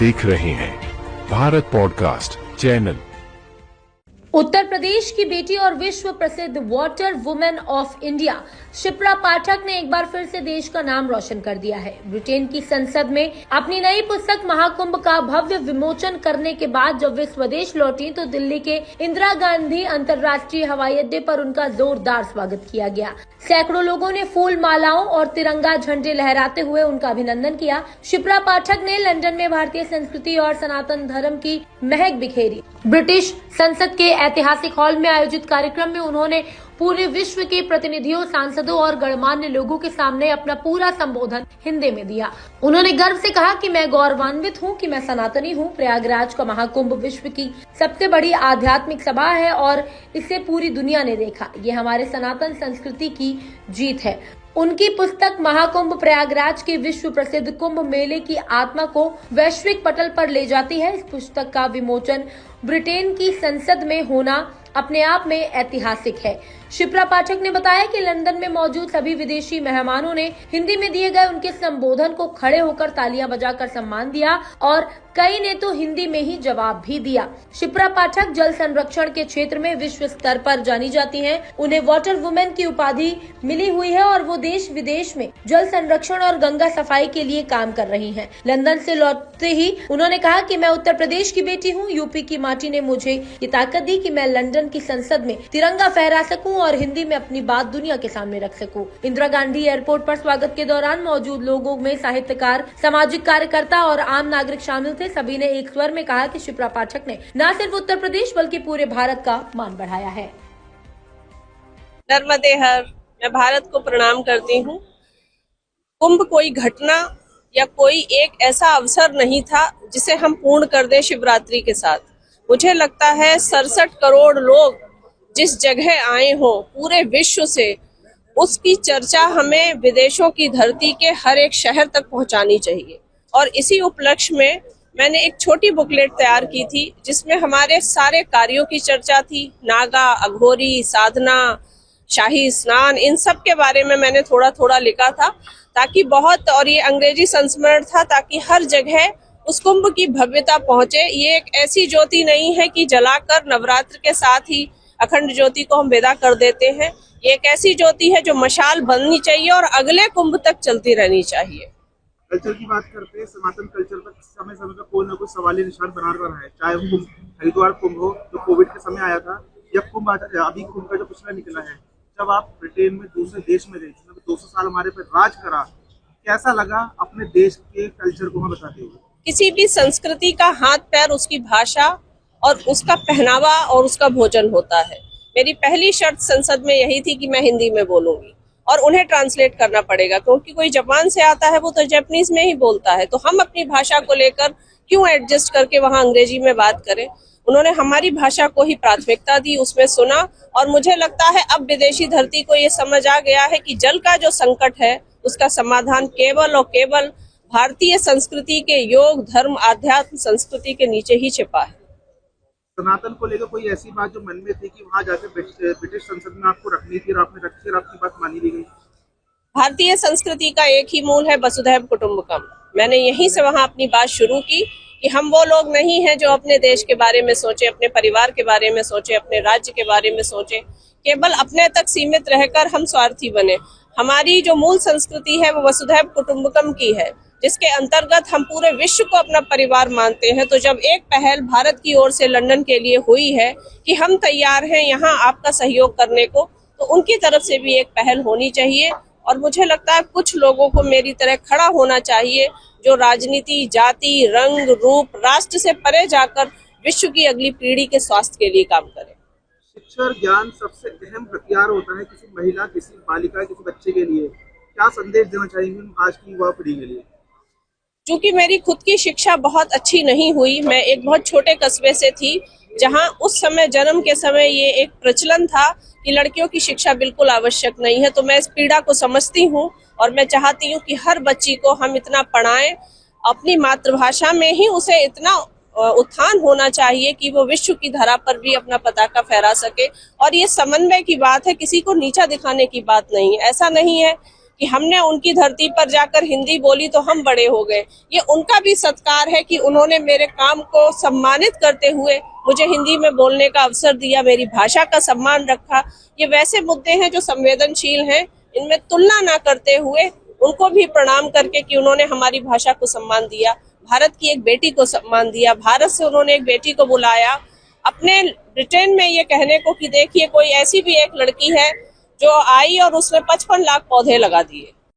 देख रहे हैं भारत पॉडकास्ट चैनल। उत्तर प्रदेश की बेटी और विश्व प्रसिद्ध water women of India Shipra Pathak ने एक बार फिर से देश का नाम रोशन कर दिया है। ब्रिटेन की संसद में अपनी नई पुस्तक महाकुंभ का भव्य विमोचन करने के बाद जब वे स्वदेश लौटी तो दिल्ली के इंदिरा गांधी अंतर्राष्ट्रीय हवाई अड्डे पर उनका जोरदार स्वागत किया गया। सैकड़ों लोगों ने फूल मालाओं और तिरंगा झंडे लहराते हुए उनका अभिनंदन किया। शिप्रा पाठक ने लंदन में भारतीय संस्कृति और सनातन धर्म की महक बिखेरी। ब्रिटिश संसद के ऐतिहासिक हॉल में आयोजित कार्यक्रम में उन्होंने पूरे विश्व के प्रतिनिधियों, सांसदों और गणमान्य लोगों के सामने अपना पूरा संबोधन हिंदी में दिया। उन्होंने गर्व से कहा कि मैं गौरवान्वित हूं कि मैं सनातनी हूं। प्रयागराज का महाकुंभ विश्व की सबसे बड़ी आध्यात्मिक सभा है और इसे पूरी दुनिया ने देखा। ये हमारे सनातन संस्कृति की जीत है। उनकी पुस्तक महाकुंभ प्रयागराज के विश्व प्रसिद्ध कुंभ मेले की आत्मा को वैश्विक पटल पर ले जाती है। इस पुस्तक का विमोचन ब्रिटेन की संसद में होना अपने आप में ऐतिहासिक है। शिप्रा पाठक ने बताया कि लंदन में मौजूद सभी विदेशी मेहमानों ने हिंदी में दिए गए उनके संबोधन को खड़े होकर तालियां बजाकर सम्मान दिया और कई ने तो हिंदी में ही जवाब भी दिया। शिप्रा पाठक जल संरक्षण के क्षेत्र में विश्व स्तर पर जानी जाती हैं। उन्हें वाटर वुमेन की उपाधि मिली हुई है और वो देश विदेश में जल संरक्षण और गंगा सफाई के लिए काम कर रही हैं। लंदन से लौटते ही उन्होंने कहा कि मैं उत्तर प्रदेश की बेटी हूँ। यूपी की माटी ने मुझे ये ताकत दी कि मैं लंदन की संसद में तिरंगा फहरा सकूं और हिंदी में अपनी बात दुनिया के सामने रख सकूं। इंदिरा गांधी एयरपोर्ट पर स्वागत के दौरान मौजूद लोगों में साहित्यकार, सामाजिक कार्यकर्ता और आम नागरिक शामिल थे। सभी ने एक स्वर में कहा कि शिप्रा पाठक ने न सिर्फ उत्तर प्रदेश बल्कि पूरे भारत का मान बढ़ाया है। नर्मदे हर, मैं भारत को प्रणाम करती हूँ। कुंभ कोई घटना या कोई एक ऐसा अवसर नहीं था जिसे हम पूर्ण कर दें शिवरात्रि के साथ। मुझे लगता है 67 करोड़ लोग जिस जगह आए हों पूरे विश्व से, उसकी चर्चा हमें विदेशों की धरती के हर एक शहर तक पहुंचानी चाहिए। और इसी उपलक्ष्य में मैंने एक छोटी बुकलेट तैयार की थी जिसमें हमारे सारे कार्यों की चर्चा थी। नागा, अघोरी, साधना, शाही स्नान, इन सब के बारे में मैंने थोड़ा थोड़ा लिखा था ताकि और ये अंग्रेजी संस्मरण था ताकि हर जगह उस कुंभ की भव्यता पहुंचे। ये एक ऐसी ज्योति नहीं है कि जलाकर नवरात्र के साथ ही अखंड ज्योति को हम विदा कर देते हैं। ये एक ऐसी ज्योति है जो मशाल बननी चाहिए और अगले कुंभ तक चलती रहनी चाहिए। कल्चर की बात करते हैं, सनातन कल्चर पर समय समय पर कोई ना कोई सवालिया निशान बना रहा है। चाहे वो हरिद्वार कुंभ हो जो कोविड के समय आया था, या कुंभ अभी कुंभ का जो पिछला निकला है। जब आप ब्रिटेन में दूसरे देश में रहे, 200 साल हमारे पर राज करा, कैसा लगा अपने देश के कल्चर को हम बताते हुए? किसी भी संस्कृति का हाथ पैर उसकी भाषा और उसका पहनावा और उसका भोजन होता है। मेरी पहली शर्त संसद में यही थी कि मैं हिंदी में बोलूंगी और उन्हें ट्रांसलेट करना पड़ेगा, क्योंकि कोई जापान से आता है वो तो जापानीज में ही बोलता है, तो हम अपनी भाषा को लेकर क्यों एडजस्ट करके वहाँ अंग्रेजी में बात करें। उन्होंने हमारी भाषा को ही प्राथमिकता दी, उसमें सुना और मुझे लगता है अब विदेशी धरती को ये समझ आ गया है कि जल का जो संकट है उसका समाधान केवल और केवल भारतीय संस्कृति के योग, धर्म, आध्यात्म संस्कृति के नीचे ही छिपा है। सनातन को लेकर कोई ऐसी बात जो मन में थी कि वहाँ जाकर ब्रिटिश संसद में आपको रखनी थी और आपने रखी और आपकी बात मानी भी गई? भारतीय संस्कृति का एक ही मूल है, वसुधैव कुटुंबकम। मैंने यहीं से वहाँ अपनी बात शुरू की कि हम वो लोग नहीं हैं जो अपने देश के बारे में सोचे, अपने परिवार के बारे में सोचे, अपने राज्य के बारे में सोचे, केवल अपने तक सीमित रहकर हम स्वार्थी बने। हमारी जो मूल संस्कृति है वो वसुधैव कुटुंबकम की है, जिसके अंतर्गत हम पूरे विश्व को अपना परिवार मानते हैं। तो जब एक पहल भारत की ओर से लंदन के लिए हुई है कि हम तैयार हैं यहाँ आपका सहयोग करने को, तो उनकी तरफ से भी एक पहल होनी चाहिए। और मुझे लगता है कुछ लोगों को मेरी तरह खड़ा होना चाहिए जो राजनीति, जाति, रंग, रूप, राष्ट्र से परे जाकर विश्व की अगली पीढ़ी के स्वास्थ्य के लिए काम करे। शिक्षा और ज्ञान सबसे अहम हथियार होता है किसी महिला, किसी बालिका, किसी बच्चे के लिए। क्या संदेश देना चाहेंगे आज की युवा पीढ़ी के लिए? क्योंकि मेरी खुद की शिक्षा बहुत अच्छी नहीं हुई, मैं एक बहुत छोटे कस्बे से थी जहां उस समय जन्म के समय ये एक प्रचलन था कि लड़कियों की शिक्षा बिल्कुल आवश्यक नहीं है। तो मैं इस पीड़ा को समझती हूँ और मैं चाहती हूँ कि हर बच्ची को हम इतना पढ़ाएं, अपनी मातृभाषा में ही उसे इतना उत्थान होना चाहिए कि वो विश्व की धरा पर भी अपना पताका फहरा सके। और ये समन्वय की बात है, किसी को नीचा दिखाने की बात नहीं है। ऐसा नहीं है कि हमने उनकी धरती पर जाकर हिंदी बोली तो हम बड़े हो गए। ये उनका भी सत्कार है कि उन्होंने मेरे काम को सम्मानित करते हुए मुझे हिंदी में बोलने का अवसर दिया, मेरी भाषा का सम्मान रखा। ये वैसे मुद्दे हैं जो संवेदनशील हैं, इनमें तुलना ना करते हुए उनको भी प्रणाम करके कि उन्होंने हमारी भाषा को सम्मान दिया, भारत की एक बेटी को सम्मान दिया, भारत से उन्होंने एक बेटी को बुलाया अपने ब्रिटेन में ये कहने को कि देखिए कोई ऐसी भी एक लड़की है जो आई और उसने 55 लाख पौधे लगा दिए।